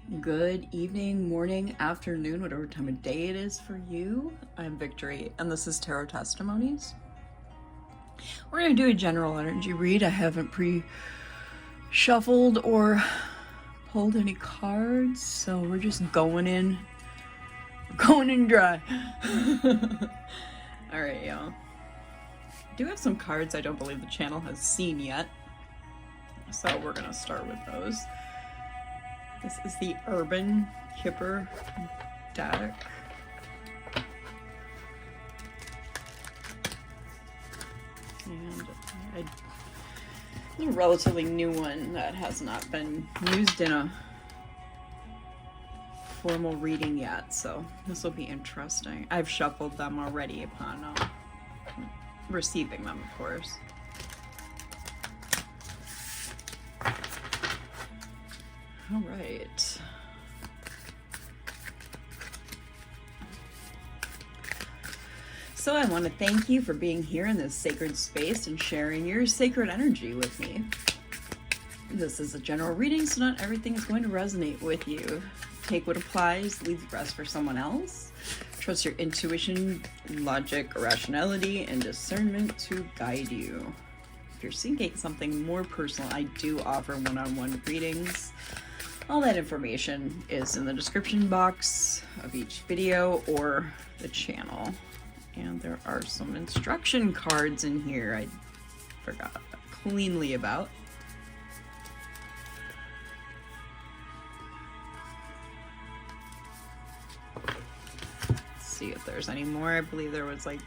Good evening, morning, afternoon, whatever time of day it is for you. I'm Victory, and this is Tarot Testimonies. We're going to do a general energy read. I haven't pre-shuffled or pulled any cards, so we're just going in dry. Alright, y'all. I do have some cards I don't believe the channel has seen yet, so we're going to start with those. This is the Urban Kipper deck. And a relatively new one that has not been used in a formal reading yet, so this will be interesting. I've shuffled them already upon receiving them, of course. All right. So I want to thank you for being here in this sacred space and sharing your sacred energy with me. This is a general reading, so not everything is going to resonate with you. Take what applies, leave the rest for someone else. Trust your intuition, logic, rationality, and discernment to guide you. If you're seeking something more personal, I do offer one-on-one readings. All that information is in the description box of each video or the channel. And there are some instruction cards in here I forgot cleanly about. Let's see if there's any more. I believe there was like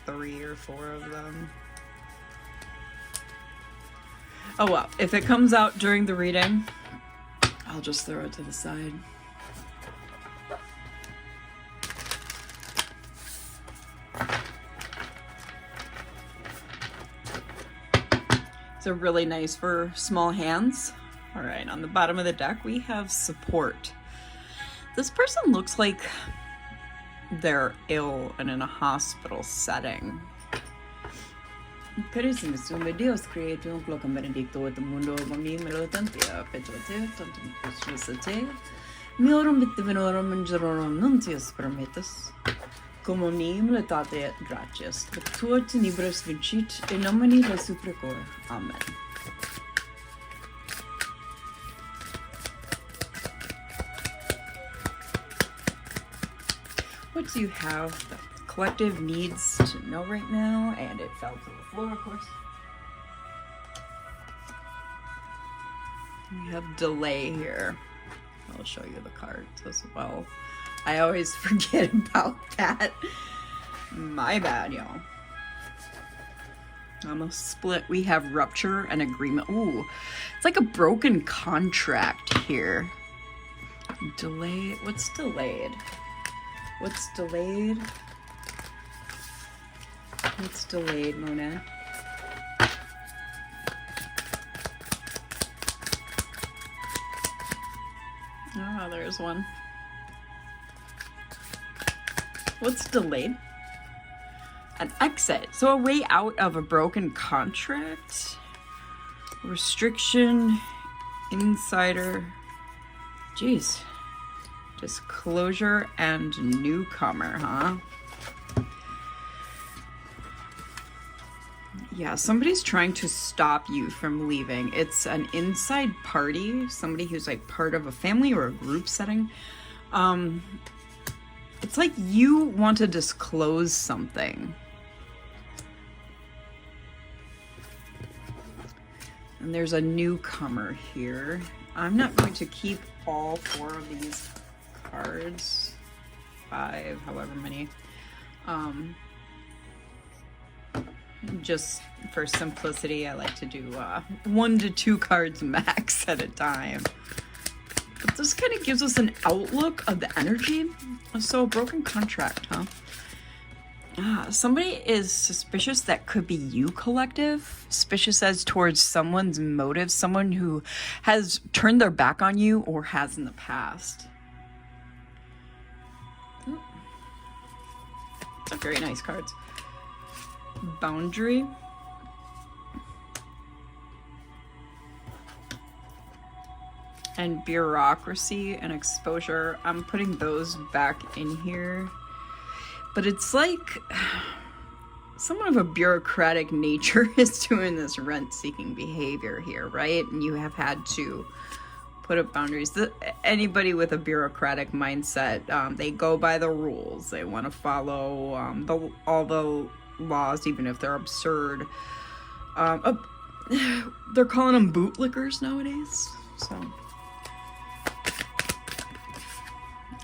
3 or 4 of them. Oh well, if it comes out during the reading, I'll just throw it to the side. They're really nice for small hands. All right, on the bottom of the deck, we have support. This person looks like they're ill and in a hospital setting. Caríssimos, Deus creator un clock benedicto et mundo omni melotantia petrote tantum possuete miorum divinorum angelorum nuntius permittus cum omni militate et gratias lectur tenebris vincit in nomine Jesu precor. Amen. What do you have that the collective needs to know right now? And it fell to the floor, of course. We have delay here. I'll show you the cards as well. I always forget about that. My bad, y'all. Almost split. We have rupture and agreement. Ooh, it's like a broken contract here. Delay. What's delayed? What's delayed? What's delayed, Mona? Oh, there's one. What's delayed? An exit. So a way out of a broken contract. Restriction. Insider. Jeez. Disclosure and newcomer, huh? Yeah, somebody's trying to stop you from leaving. It's an inside party, somebody who's like part of a family or a group setting. It's like you want to disclose something. And there's a newcomer here. I'm not going to keep all 4 of these cards. 5, however many. Just for simplicity, I like to do 1 to 2 cards max at a time. But this kind of gives us an outlook of the energy. So a broken contract, huh? Somebody is suspicious. That could be you, collective. Suspicious as towards someone's motives, someone who has turned their back on you or has in the past. These are very nice cards. Boundary. and bureaucracy and exposure. I'm putting those back in here. But it's like someone of a bureaucratic nature is doing this rent-seeking behavior here, right? And you have had to put up boundaries. Anybody with a bureaucratic mindset, they go by the rules. They want to follow all the laws, even if they're absurd. They're calling them bootlickers nowadays. So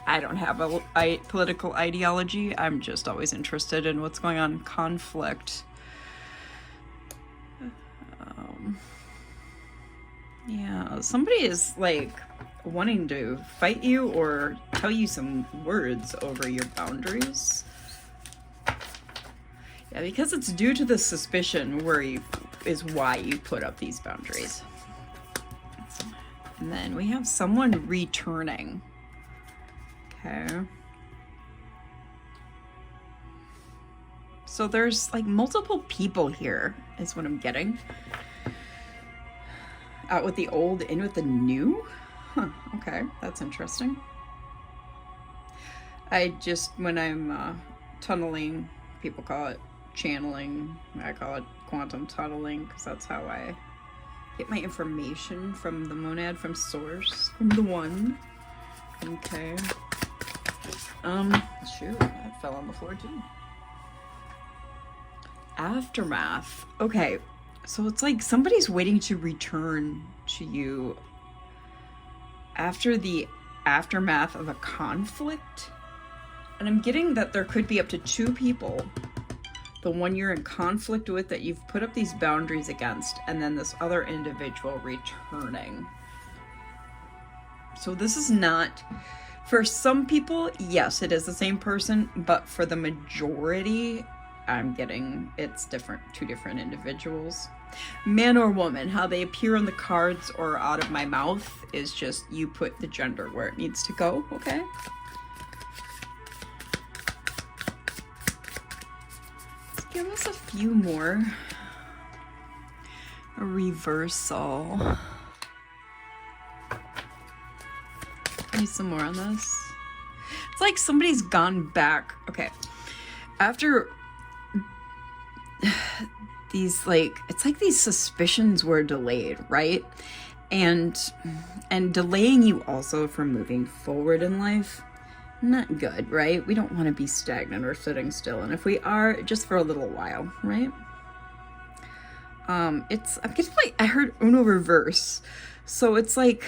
I don't have a political ideology. I'm just always interested in what's going on in conflict. Yeah, somebody is like wanting to fight you or tell you some words over your boundaries. Yeah, because it's due to the suspicion is why you put up these boundaries. And then we have someone returning. Okay. So there's like multiple people here is what I'm getting. Out with the old, in with the new? Huh, okay, that's interesting. When I'm tunneling, people call it channeling. I call it quantum tunneling because that's how I get my information from the monad, from source, from the one. Okay. Shoot, that fell on the floor too. Aftermath. Okay. So it's like somebody's waiting to return to you after the aftermath of a conflict. And I'm getting that there could be up to 2 people. The one you're in conflict with that you've put up these boundaries against, and then this other individual returning. So this is not, for some people, yes, it is the same person, but for the majority, I'm getting it's different, 2 different individuals. Man or woman, how they appear on the cards or out of my mouth is just you put the gender where it needs to go, okay? Let's give us a few more. A reversal. Need some more on this. It's like somebody's gone back. Okay. After these, like, it's like these suspicions were delayed, right? And delaying you also from moving forward in life, not good, right? We don't want to be stagnant or sitting still. And if we are, just for a little while, right? I'm getting like, I heard Uno reverse. So it's like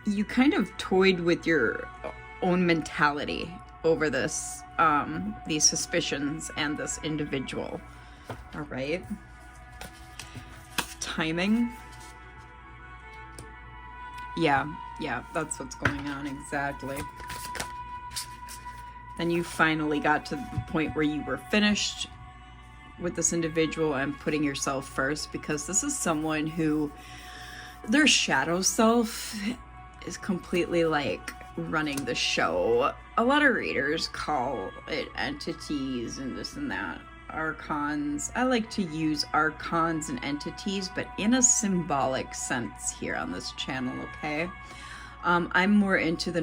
you kind of toyed with your own mentality over this, these suspicions and this individual. All right. Timing. Yeah, that's what's going on, exactly. Then you finally got to the point where you were finished with this individual and putting yourself first, because this is someone who their shadow self is completely like running the show. A lot of readers call it entities and this and that. Archons. I like to use archons and entities, but in a symbolic sense here on this channel, okay? I'm more into the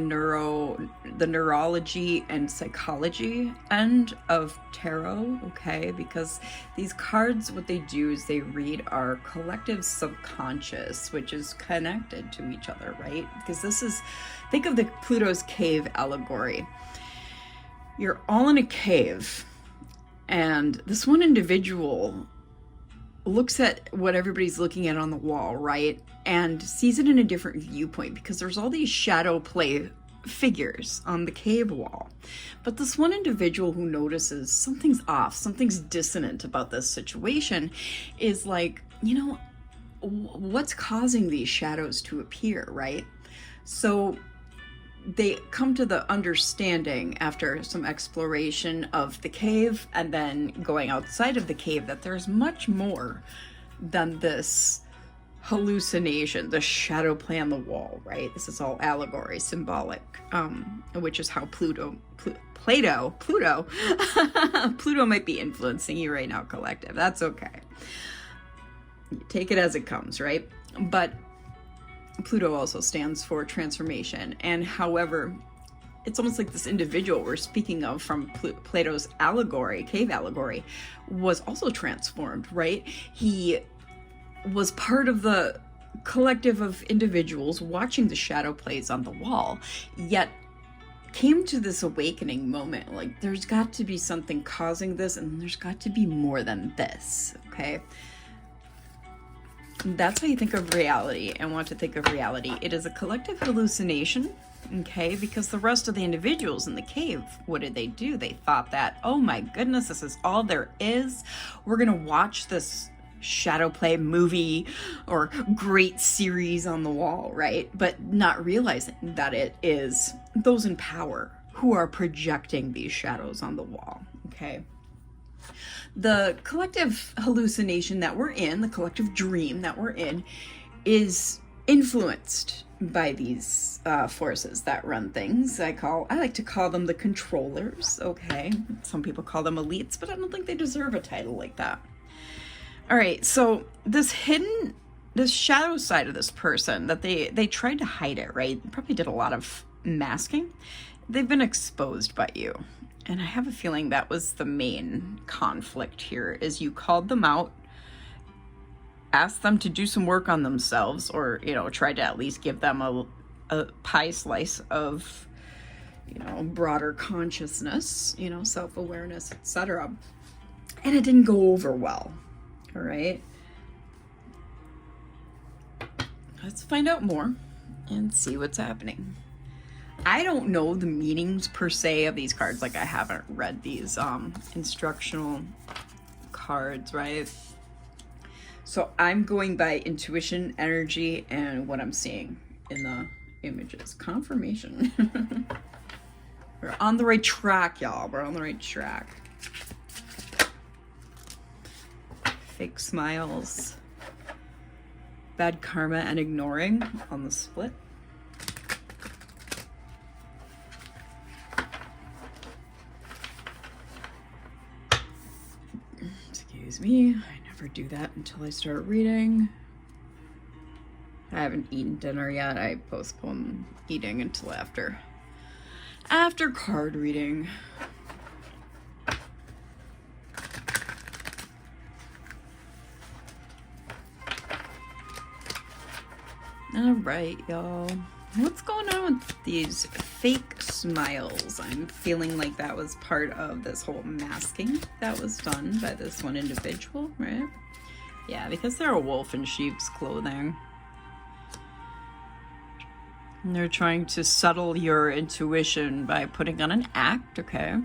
neurology and psychology end of tarot, okay? Because these cards, what they do is they read our collective subconscious, which is connected to each other, right? Because this is, think of the Pluto's cave allegory. You're all in a cave, and this one individual looks at what everybody's looking at on the wall, right? And sees it in a different viewpoint because there's all these shadow play figures on the cave wall. But this one individual who notices something's off, something's dissonant about this situation is like, you know, what's causing these shadows to appear, right? So they come to the understanding after some exploration of the cave and then going outside of the cave that there's much more than this hallucination, the shadow play on the wall, right? This is all allegory, symbolic, which is how Pluto might be influencing you right now, collective. That's okay. Take it as it comes, right? But Pluto also stands for transformation. And however, it's almost like this individual we're speaking of from Plato's allegory, cave allegory, was also transformed, right? He was part of the collective of individuals watching the shadow plays on the wall, yet came to this awakening moment. Like, there's got to be something causing this, and there's got to be more than this, okay? That's how you think of reality and want to think of reality. It is a collective hallucination, okay? Because the rest of the individuals in the cave, what did they do? They thought that, oh my goodness, this is all there is. We're gonna watch this shadow play movie or great series on the wall, right? But not realizing that it is those in power who are projecting these shadows on the wall, okay? The collective hallucination that we're in, the collective dream that we're in, is influenced by these forces that run things. I like to call them the controllers, okay? Some people call them elites, but I don't think they deserve a title like that. All right, so this shadow side of this person that they tried to hide it, right? Probably did a lot of masking. They've been exposed by you. And I have a feeling that was the main conflict here, is you called them out, asked them to do some work on themselves, or, you know, tried to at least give them a pie slice of, you know, broader consciousness, you know, self-awareness, etc. And it didn't go over well, all right? Let's find out more and see what's happening. I don't know the meanings per se of these cards. Like, I haven't read these instructional cards, right? So I'm going by intuition, energy, and what I'm seeing in the images. Confirmation. We're on the right track, y'all. We're on the right track. Fake smiles. Bad karma and ignoring on the split. Excuse me, I never do that until I start reading. I haven't eaten dinner yet. I postpone eating until after card reading. All right, y'all. What's going on with these fake smiles? I'm feeling like that was part of this whole masking that was done by this one individual, right? Yeah, because they're a wolf in sheep's clothing. And they're trying to settle your intuition by putting on an act, okay?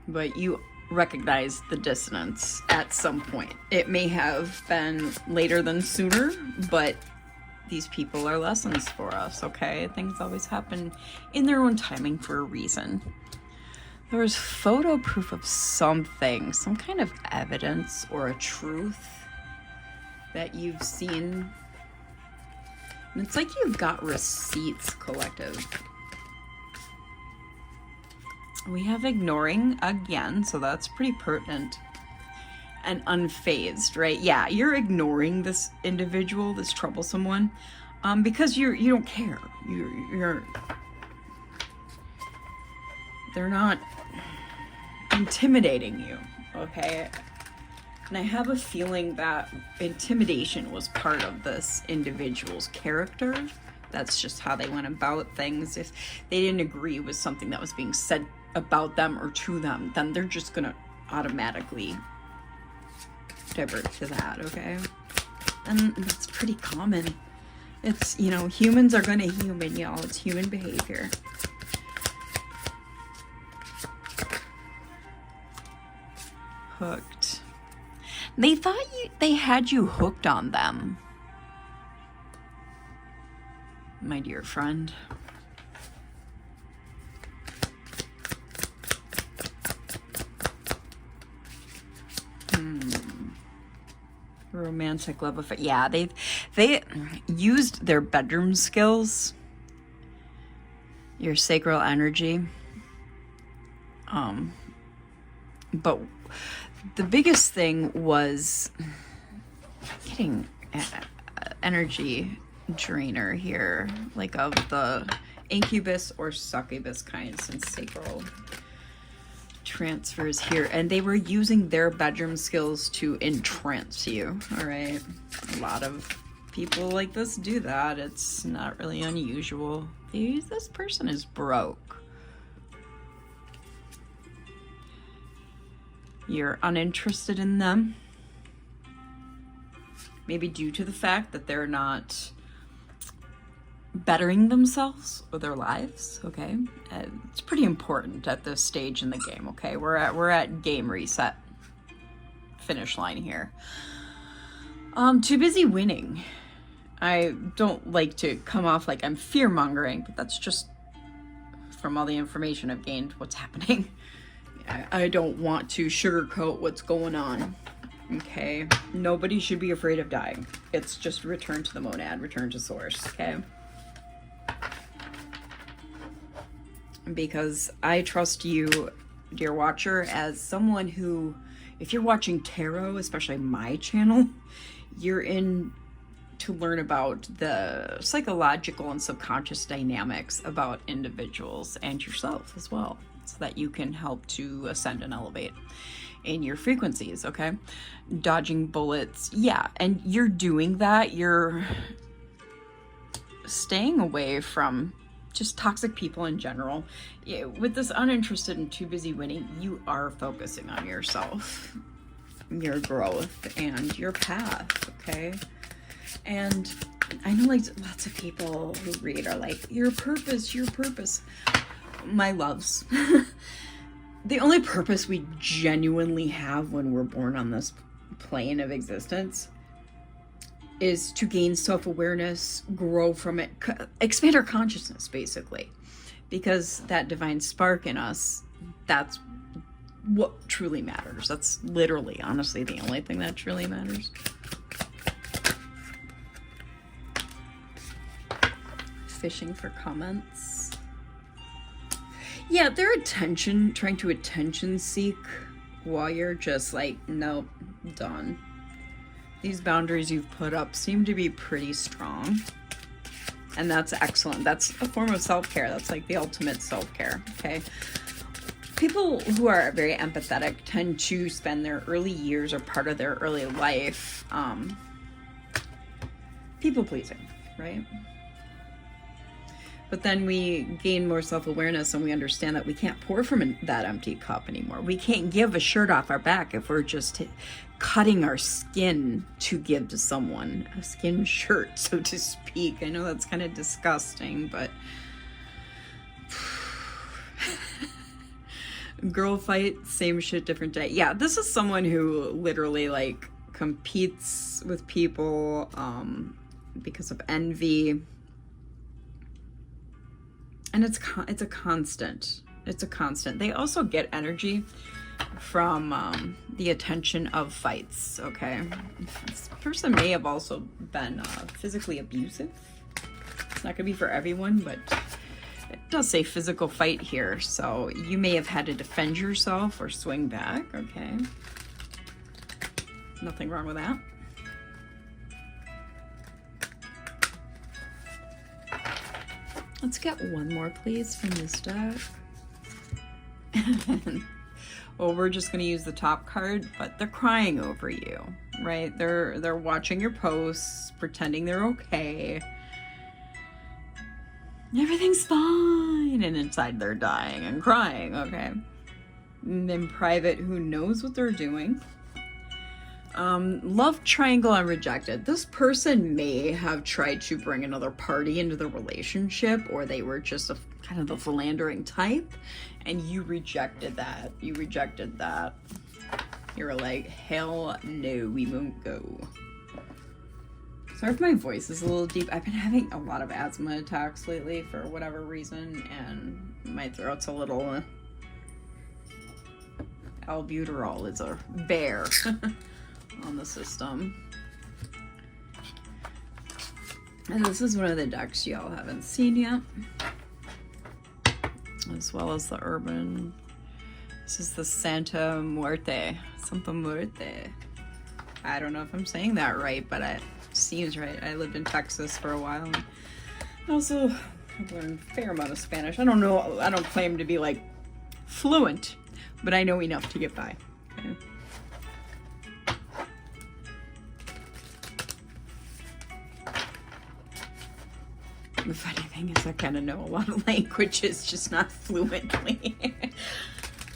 But you recognize the dissonance at some point. It may have been later than sooner, but these people are lessons for us, okay? Things always happen in their own timing for a reason. There was photo proof of something, some kind of evidence or a truth that you've seen. And it's like you've got receipts, collective. We have ignoring again, so that's pretty pertinent. And unfazed, right? Yeah, you're ignoring this individual, this troublesome one, because you don't care. They're not intimidating you, okay? And I have a feeling that intimidation was part of this individual's character. That's just how they went about things. If they didn't agree with something that was being said about them or to them, then they're just gonna automatically divert to that, okay? And that's pretty common. It's, you know, humans are gonna human, y'all. It's human behavior. Hooked. They thought they had you hooked on them, my dear friend. Romantic love affair. Yeah, they used their bedroom skills, your sacral energy. But the biggest thing was getting energy drainer here, like of the incubus or succubus kind, since sacral transfers here, and they were using their bedroom skills to entrance you. All right, a lot of people like this do that. It's not really unusual. This person is broke. You're uninterested in them, maybe due to the fact that they're not bettering themselves or their lives. Okay, it's pretty important at this stage in the game. Okay, we're at game reset, finish line here. Too busy winning. I don't like to come off like I'm fear mongering, but that's just from all the information I've gained what's happening. I don't want to sugarcoat what's going on. Okay, nobody should be afraid of dying. It's just return to the monad, return to source. Okay, because I trust you, dear watcher, as someone who, if you're watching tarot, especially my channel, you're in to learn about the psychological and subconscious dynamics about individuals and yourself as well, so that you can help to ascend and elevate in your frequencies. Okay, dodging bullets, yeah, and you're doing that. You're staying away from just toxic people in general. Yeah, with this uninterested and too busy winning, you are focusing on yourself, your growth, and your path. Okay, and I know like lots of people who read are like, your purpose. My loves, the only purpose we genuinely have when we're born on this plane of existence is to gain self-awareness, grow from it, expand our consciousness, basically. Because that divine spark in us, that's what truly matters. That's literally, honestly, the only thing that truly matters. Fishing for comments. Yeah, their attention, trying to attention seek while you're just like, nope, done. These boundaries you've put up seem to be pretty strong. And that's excellent. That's a form of self-care. That's like the ultimate self-care, okay? People who are very empathetic tend to spend their early years or part of their early life people-pleasing, right? But then we gain more self-awareness and we understand that we can't pour from that empty cup anymore. We can't give a shirt off our back if we're just cutting our skin to give to someone. A skin shirt, so to speak. I know that's kind of disgusting, but... Girl fight, same shit, different day. Yeah, this is someone who literally, like, competes with people because of envy. And it's a constant. It's a constant. They also get energy from the attention of fights, okay? This person may have also been physically abusive. It's not gonna be for everyone, but it does say physical fight here, so you may have had to defend yourself or swing back, okay? Nothing wrong with that. Let's get one more, please, from this deck. Well, we're just going to use the top card, but they're crying over you, right? They're watching your posts, pretending they're okay. Everything's fine, and inside they're dying and crying, okay? And in private, who knows what they're doing? Love triangle and rejected. This person may have tried to bring another party into the relationship, or they were just a kind of the philandering type, and you rejected that. You rejected that. You were like, hell no, we won't go. Sorry if my voice is a little deep. I've been having a lot of asthma attacks lately for whatever reason, and my throat's a little... albuterol is a bear. On the system. And this is one of the decks y'all haven't seen yet, as well as the urban. This is the Santa Muerte. I don't know if I'm saying that right, but Seems right. I lived in Texas for a while. And I also learned a fair amount of Spanish. I don't know. I don't claim to be like fluent, but I know enough to get by. Okay. The funny thing is I kind of know a lot of languages, just not fluently.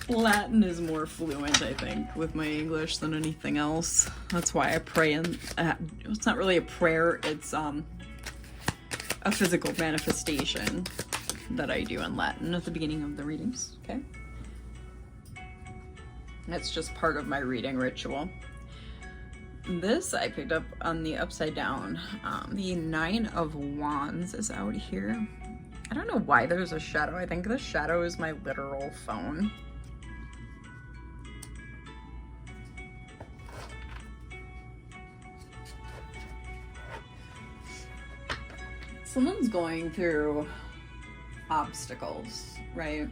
Latin is more fluent, I think, with my English than anything else. That's why I pray, and it's not really a prayer, it's a physical manifestation that I do in Latin at the beginning of the readings, okay? That's just part of my reading ritual. This I picked up on the upside down. The 9 of Wands is out here. I don't know why there's a shadow. I think the shadow is my literal phone. Someone's going through obstacles, right?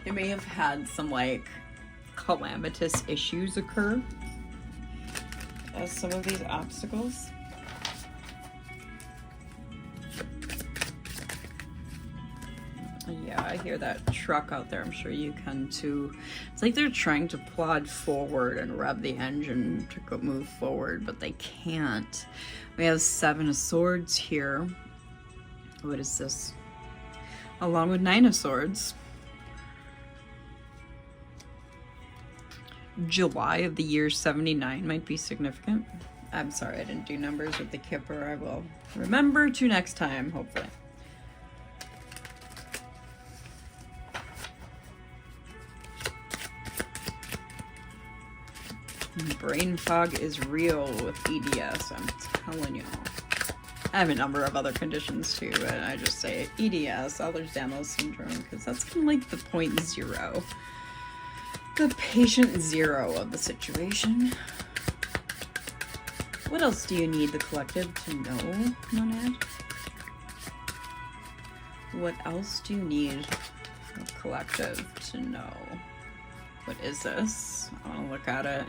They may have had some like calamitous issues occur as some of these obstacles. Yeah, I hear that truck out there. I'm sure you can too. It's like they're trying to plod forward and rev the engine to go move forward, but they can't. We have 7 of Swords here. What is this? Along with 9 of Swords. July of the year 79 might be significant. I'm sorry I didn't do numbers with the Kipper. I will remember to next time, hopefully. Brain fog is real with EDS, I'm telling y'all. I have a number of other conditions too, but I just say EDS, Ehlers-Danlos syndrome, because that's kind of like the point zero. The patient zero of the situation. What else do you need the collective to know, Monad? What else do you need the collective to know? What is this? I want to look at it.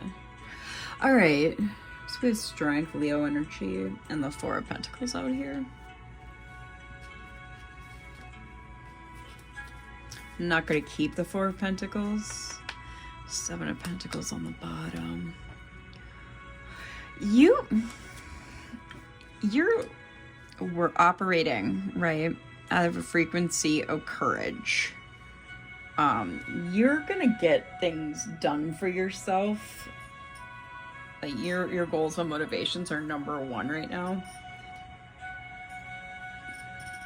All right, so we have strength, Leo energy, and the 4 of Pentacles out here. I'm not going to keep the 4 of Pentacles. 7 of Pentacles on the bottom. You were operating, right, out of a frequency of courage. You're gonna get things done for yourself. Your goals and motivations are number 1 right now.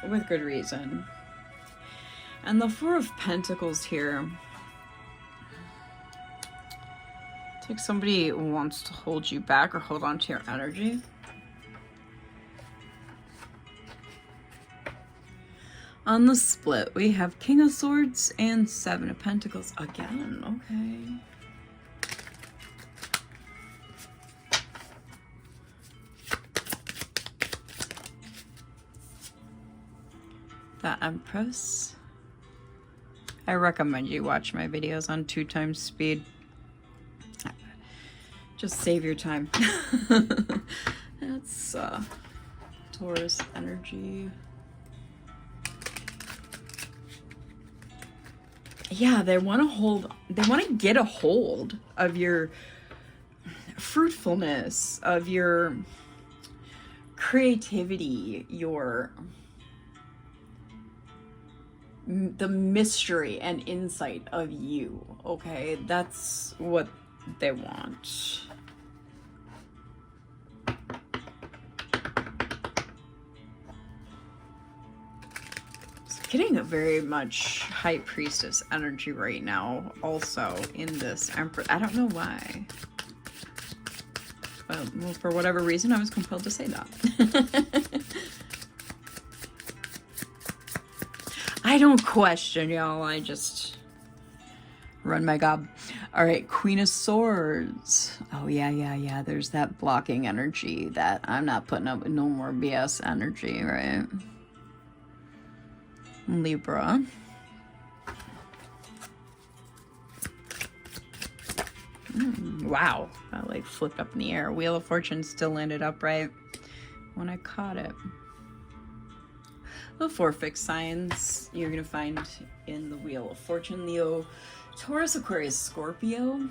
With good reason. And the 4 of Pentacles here. It's like somebody wants to hold you back or hold on to your energy. On the split, we have King of Swords and 7 of Pentacles again. Okay. The Empress. I recommend you watch my videos on 2 times speed. Just save your time. That's Taurus energy. Yeah, they want to get a hold of your fruitfulness, of your creativity, the mystery and insight of you, okay? That's what they want. Getting a very much High Priestess energy right now, also in this Emperor. I don't know why. Well, for whatever reason, I was compelled to say that. I don't question, y'all. I just run my gob. All right, Queen of Swords. Oh, yeah. There's that blocking energy that I'm not putting up with no more BS energy, right? Libra. Wow, that like flipped up in the air. Wheel of Fortune still landed upright when I caught it. The 4 fixed signs you're going to find in the Wheel of Fortune: Leo, Taurus, Aquarius, Scorpio.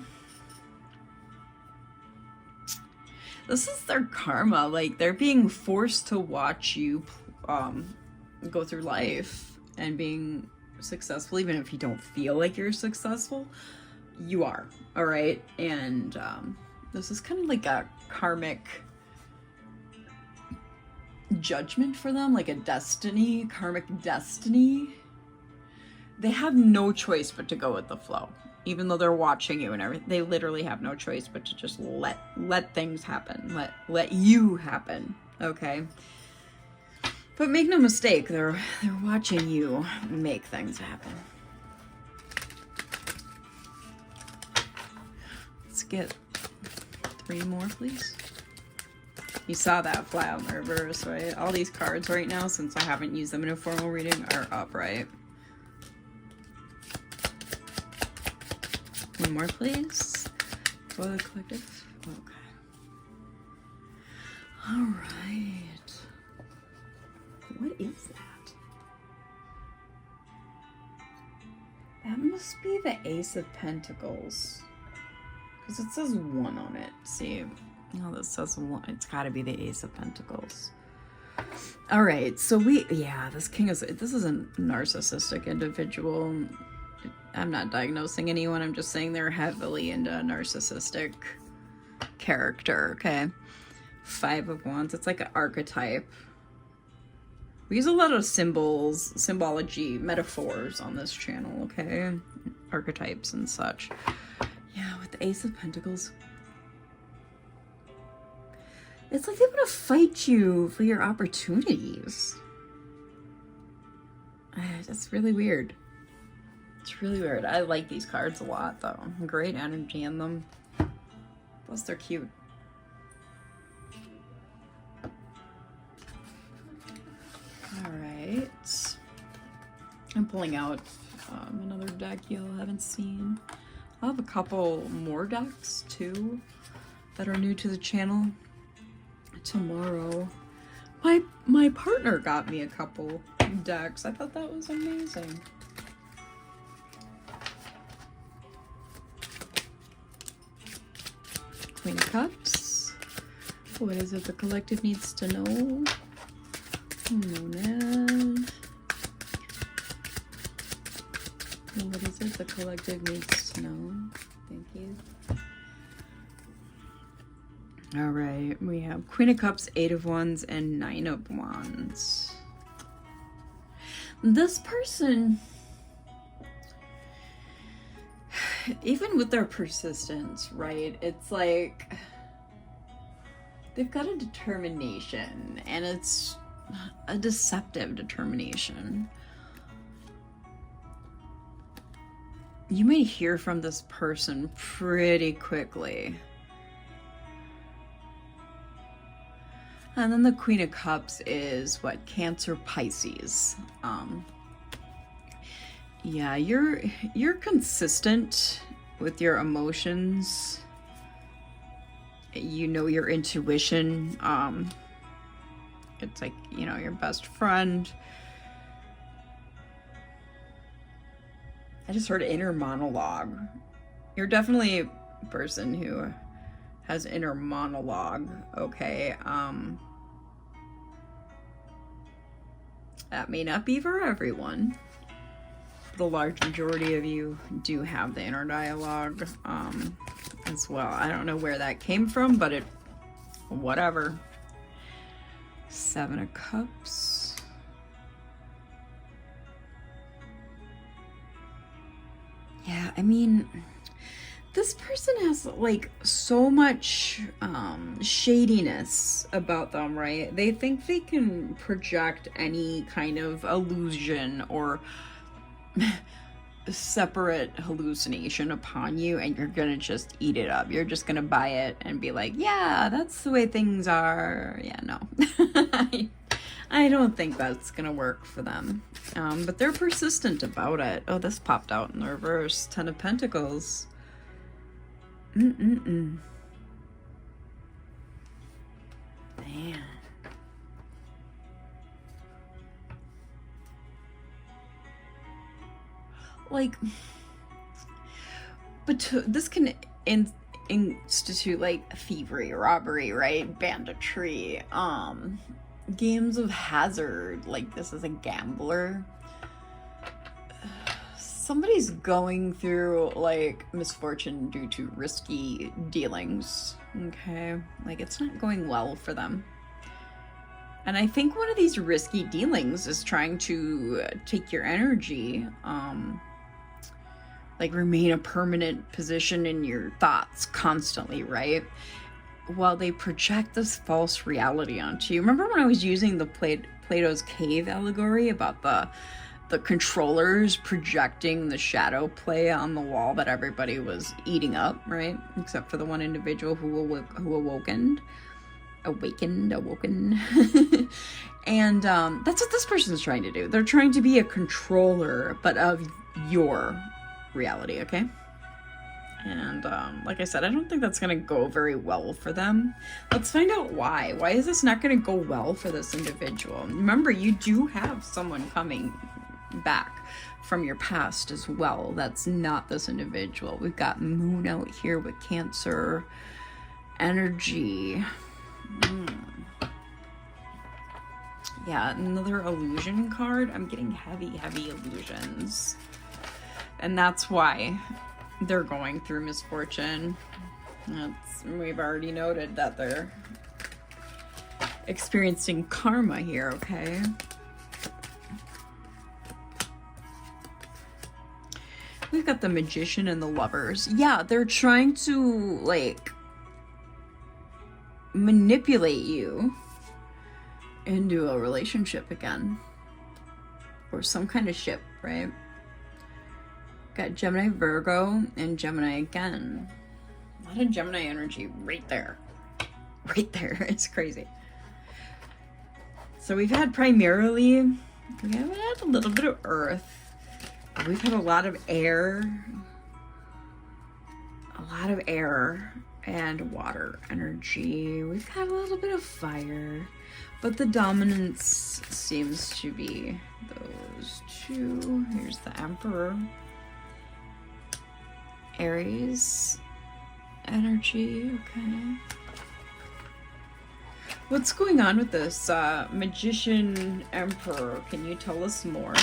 This is their karma. Like, they're being forced to watch you go through life and being successful, even if you don't feel like you're successful. You are, all right? And this is kind of like a karmic judgment for them, like a destiny, karmic destiny. They have no choice but to go with the flow, even though they're watching you and everything. They literally have no choice but to just let things happen, let you happen, okay? But make no mistake, they're watching you make things happen. Let's get 3 more, please. You saw that fly out in the reverse, right? All these cards right now, since I haven't used them in a formal reading, are upright. 1 more, please. For the collective. Okay. All right. What is that? That must be the Ace of Pentacles. Because it says 1 on it. See? No, this says 1. It's got to be the Ace of Pentacles. All right, so this king is, this is a narcissistic individual. I'm not diagnosing anyone. I'm just saying they're heavily into a narcissistic character, okay? 5 of Wands. It's like an archetype. We use a lot of symbols, symbology, metaphors on this channel, okay? Archetypes and such. Yeah, with the Ace of Pentacles. It's like they want to fight you for your opportunities. That's really weird. It's really weird. I like these cards a lot, though. Great energy in them. Plus, they're cute. All right. I'm pulling out another deck you haven't seen. I'll have a couple more decks, too, that are new to the channel. Tomorrow, my partner got me a couple decks. I thought that was amazing. Queen of Cups. What is it the collective needs to know? Monad. What is it the collective needs to know? Thank you. All right, we have Queen of Cups, 8 of Wands, and 9 of Wands. This person, even with their persistence, right? It's like they've got a determination, and it's a deceptive determination. You may hear from this person pretty quickly. And then the Queen of Cups is what? Cancer, Pisces. Yeah, you're consistent with your emotions. You know your intuition. It's like, you know, your best friend. I just heard inner monologue. You're definitely a person who has inner monologue, okay? That may not be for everyone. The large majority of you do have the inner dialogue as well. I don't know where that came from, but whatever. 7 of Cups. Yeah, I mean, this person has like so much shadiness about them, right? They think they can project any kind of illusion or separate hallucination upon you, and you're gonna just eat it up. You're just gonna buy it and be like, yeah, that's the way things are. Yeah, no. I don't think that's gonna work for them. But they're persistent about it. Oh, this popped out in the reverse. 10 of Pentacles. Man. Like, but this can institute like thievery, robbery, right? Banditry, games of hazard. Like, this is a gambler. Somebody's going through like misfortune due to risky dealings. Okay, like, it's not going well for them. And I think one of these risky dealings is trying to take your energy, like remain a permanent position in your thoughts constantly, right? While they project this false reality onto you. Remember when I was using the Plato's cave allegory about the controllers projecting the shadow play on the wall that everybody was eating up, right? Except for the one individual who awakened. And that's what this person's trying to do. They're trying to be a controller, but of your reality, okay? And like I said, I don't think that's gonna go very well for them. Let's find out why. Why is this not gonna go well for this individual? Remember, you do have someone coming back from your past as well. That's not this individual. We've got Moon out here with Cancer energy. Yeah, another illusion card. I'm getting heavy illusions. And that's why they're going through misfortune. We've already noted that they're experiencing karma here, okay? We've got the Magician and the Lovers. Yeah, they're trying to, like, manipulate you into a relationship again. Or some kind of ship, right? Got Gemini, Virgo, and Gemini again. A lot of Gemini energy right there. Right there. It's crazy. So we've had primarily, we have had a little bit of Earth. We've had a lot of air. And water energy. We've got a little bit of fire. But the dominance seems to be those two. Here's the Emperor. Aries energy, okay. What's going on with this Magician Emperor? Can you tell us more?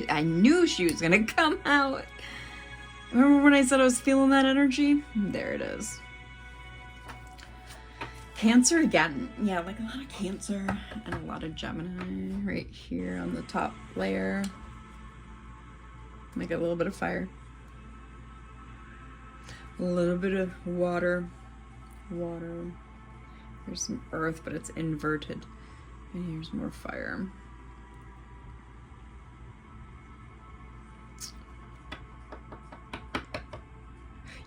I knew she was gonna come out. Remember when I said I was feeling that energy? There it is. Cancer again. Yeah, like a lot of Cancer and a lot of Gemini right here on the top layer. Make a little bit of fire. A little bit of water. There's some earth, but it's inverted. And here's more fire.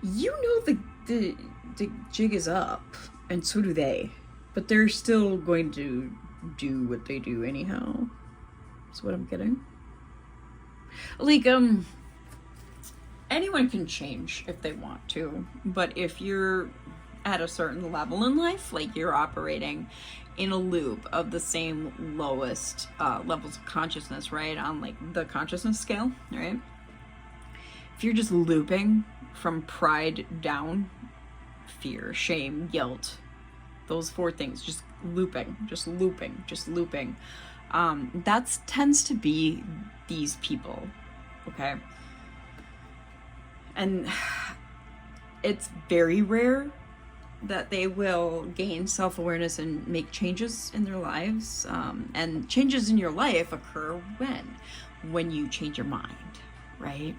You know the jig is up, and so do they. But they're still going to do what they do anyhow. That's what I'm getting. Like, anyone can change if they want to. But if you're at a certain level in life, like you're operating in a loop of the same lowest levels of consciousness, right? On like the consciousness scale, right? If you're just looping from pride down, fear, shame, guilt, those four things, just looping. That tends to be these people, okay? And it's very rare that they will gain self-awareness and make changes in their lives. And changes in your life occur when you change your mind, right?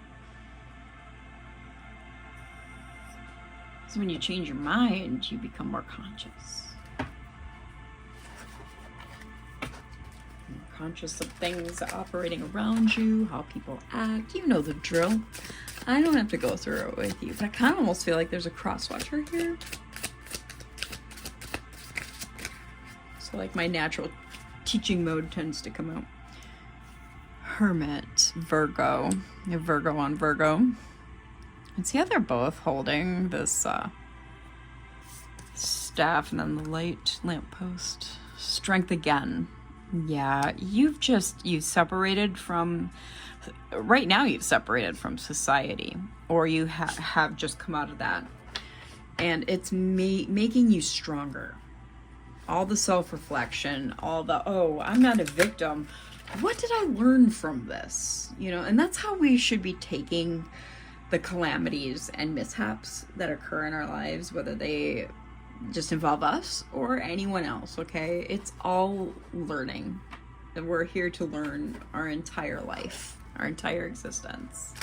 So when you change your mind, you become more conscious. You're conscious of things operating around you, how people act. You know the drill. I don't have to go through it with you, but I kind of almost feel like there's a cross watcher here. So like my natural teaching mode tends to come out. Hermit, Virgo. You have Virgo on Virgo. And see how they're both holding this staff and then the light lamppost. Strength again. Yeah, you've separated from, right now you've separated from society, or you have just come out of that. And it's making you stronger. All the self-reflection, all the, oh, I'm not a victim. What did I learn from this? You know, and that's how we should be taking the calamities and mishaps that occur in our lives, whether they just involve us or anyone else, okay? It's all learning. And we're here to learn our entire life, our entire existence.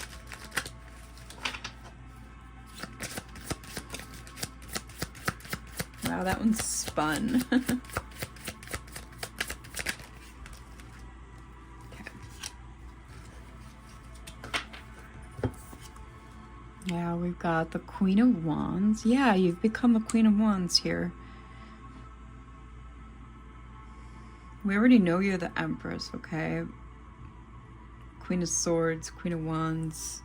Wow, that one's spun. Yeah, we've got the Queen of Wands. Yeah, you've become the Queen of Wands here. We already know you're the Empress, okay? Queen of Swords, Queen of Wands,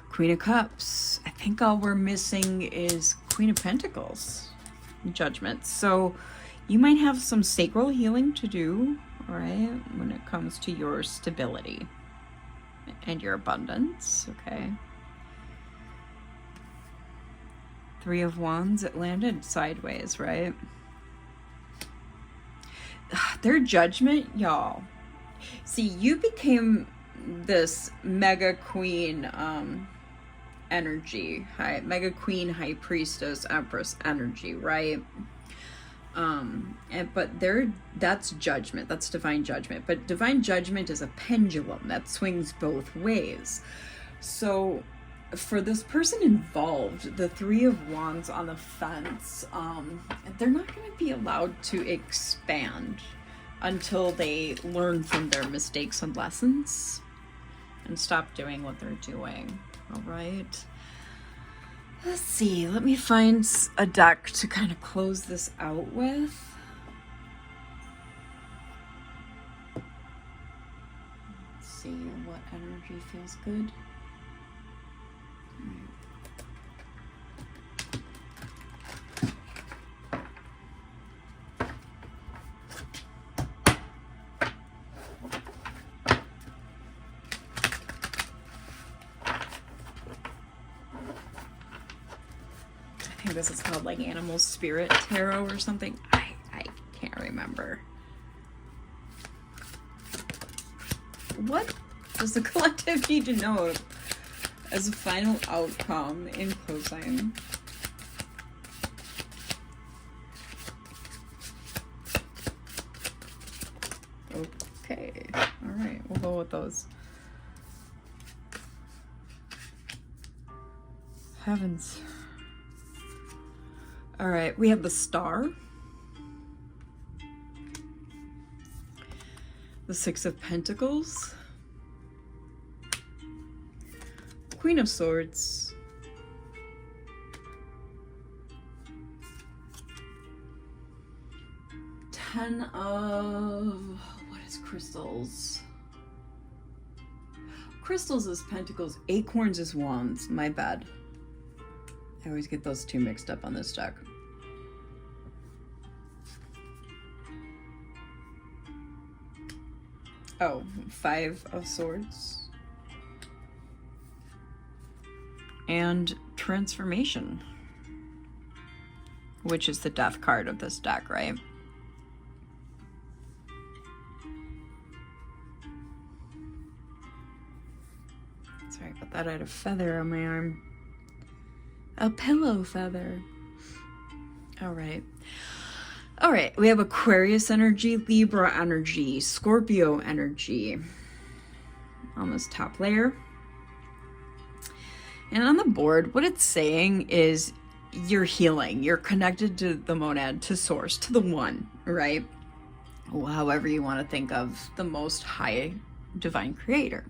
Queen of Cups. I think all we're missing is Queen of Pentacles. Judgment. So you might have some sacral healing to do, all right, when it comes to your stability and your abundance, okay? Three of Wands, it landed sideways, right? Their judgment, y'all. See, you became this mega queen energy, mega queen, high priestess, empress energy, right? But that's judgment, that's divine judgment. But divine judgment is a pendulum that swings both ways. So for this person involved, the Three of Wands on the fence, they're not going to be allowed to expand until they learn from their mistakes and lessons and stop doing what they're doing. All right. Let's see. Let me find a deck to kind of close this out with. Let's see what energy feels good. I think this is called like Animal Spirit Tarot or something. I can't remember. What does the collective need to know as a final outcome in closing? Okay, all right, we'll go with those. Heavens. All right, we have the Star, the Six of Pentacles, Queen of Swords, Ten of, what is crystals? Crystals is Pentacles, Acorns is Wands, my bad. I always get those two mixed up on this deck. Oh, Five of Swords. And Transformation, which is the Death card of this deck, right? Sorry about that, I had a feather on my arm. A pillow feather. All right. All right, we have Aquarius energy, Libra energy, Scorpio energy on this top layer. And on the board, what it's saying is you're healing. You're connected to the monad, to source, to the one, right? However you want to think of the most high divine creator.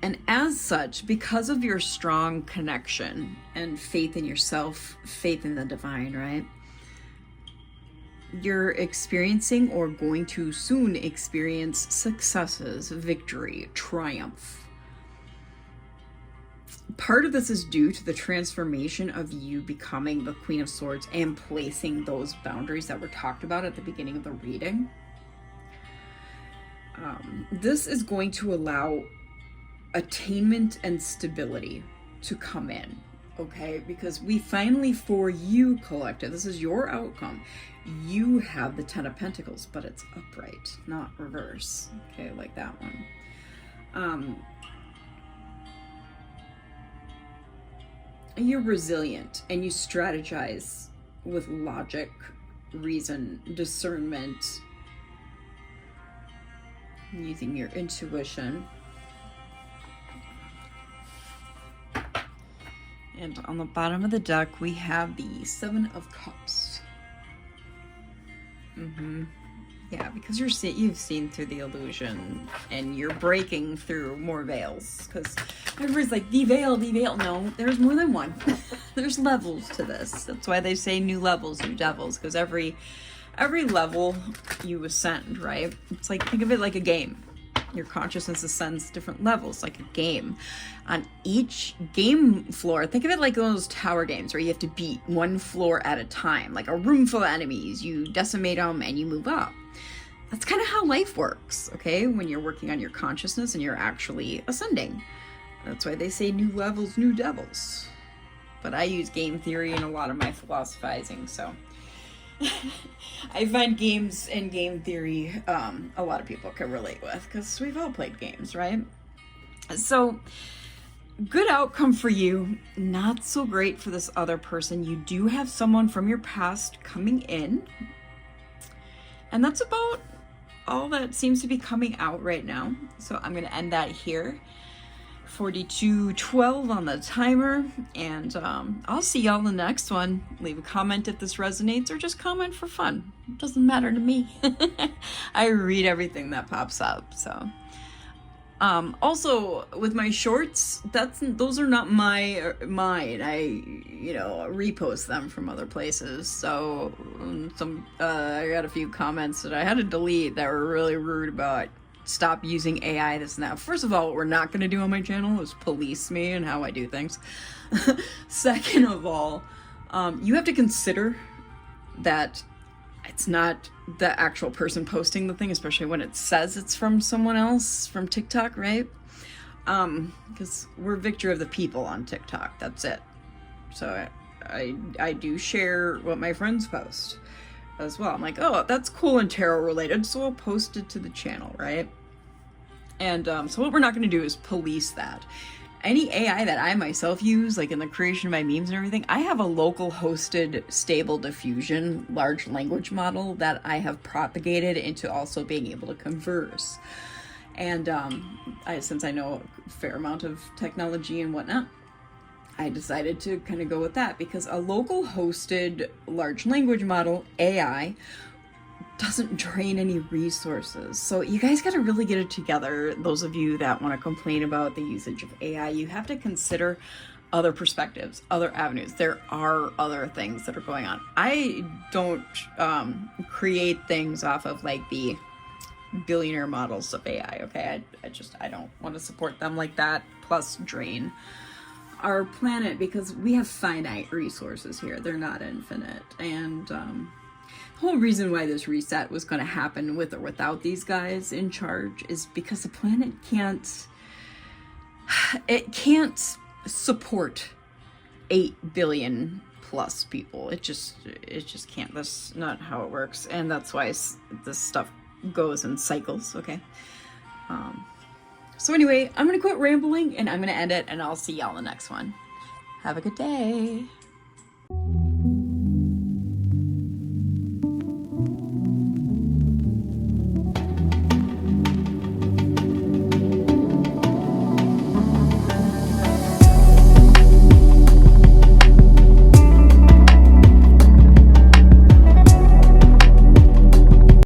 And as such, because of your strong connection and faith in yourself, faith in the divine, right? You're experiencing or going to soon experience successes, victory, triumph. Part of this is due to the transformation of you becoming the Queen of Swords and placing those boundaries that were talked about at the beginning of the reading. This is going to allow attainment and stability to come in, okay? Because we finally, for you, collective, this is your outcome. You have the Ten of Pentacles, but it's upright, not reverse, okay, like that one. You're resilient and you strategize with logic, reason, discernment, using your intuition. And on the bottom of the deck, we have the Seven of Cups. Yeah, because you've seen through the illusion and you're breaking through more veils. Because everybody's like, the veil. No, there's more than one. There's levels to this. That's why they say new levels, new devils. Because every level you ascend, right? It's like, think of it like a game. Your consciousness ascends different levels, like a game. On each game floor, think of it like those tower games where you have to beat one floor at a time, like a room full of enemies. You decimate them and you move up. That's kind of how life works, okay? When you're working on your consciousness and you're actually ascending. That's why they say new levels, new devils. But I use game theory in a lot of my philosophizing, so... I find games and game theory a lot of people can relate with, because we've all played games, right? So, good outcome for you. Not so great for this other person. You do have someone from your past coming in. And that's about all that seems to be coming out right now. So I'm going to end that here. 42:12 on the timer, and I'll see y'all in the next one. Leave a comment if this resonates, or just comment for fun. It doesn't matter to me. I read everything that pops up. So also with my shorts, those are not mine. I repost them from other places. So I got a few comments that I had to delete that were really rude about stop using AI, this and that. First of all, what we're not going to do on my channel is police me and how I do things. Second of all, you have to consider that it's not the actual person posting the thing, especially when it says it's from someone else, from TikTok, right? Because we're victor of the people on TikTok, that's it. So I do share what my friends post as well. I'm like, oh, that's cool and tarot related, so I'll post it to the channel, right? And so what we're not going to do is police that. Any AI that I myself use, like in the creation of my memes and everything, I have a local hosted stable diffusion large language model that I have propagated into also being able to converse. And since I know a fair amount of technology and whatnot, I decided to kind of go with that, because a local hosted large language model, AI, doesn't drain any resources. So you guys got to really get it together. Those of you that want to complain about the usage of AI, you have to consider other perspectives, other avenues. There are other things that are going on. I don't create things off of like the billionaire models of AI, okay? I don't want to support them like that, plus drain our planet, because we have finite resources here. They're not infinite. And the whole reason why this reset was going to happen with or without these guys in charge is because the planet can't support 8 billion plus people. It just can't. That's not how it works. And that's why this stuff goes in cycles, okay? So anyway, I'm going to quit rambling and I'm going to end it, and I'll see y'all in the next one. Have a good day.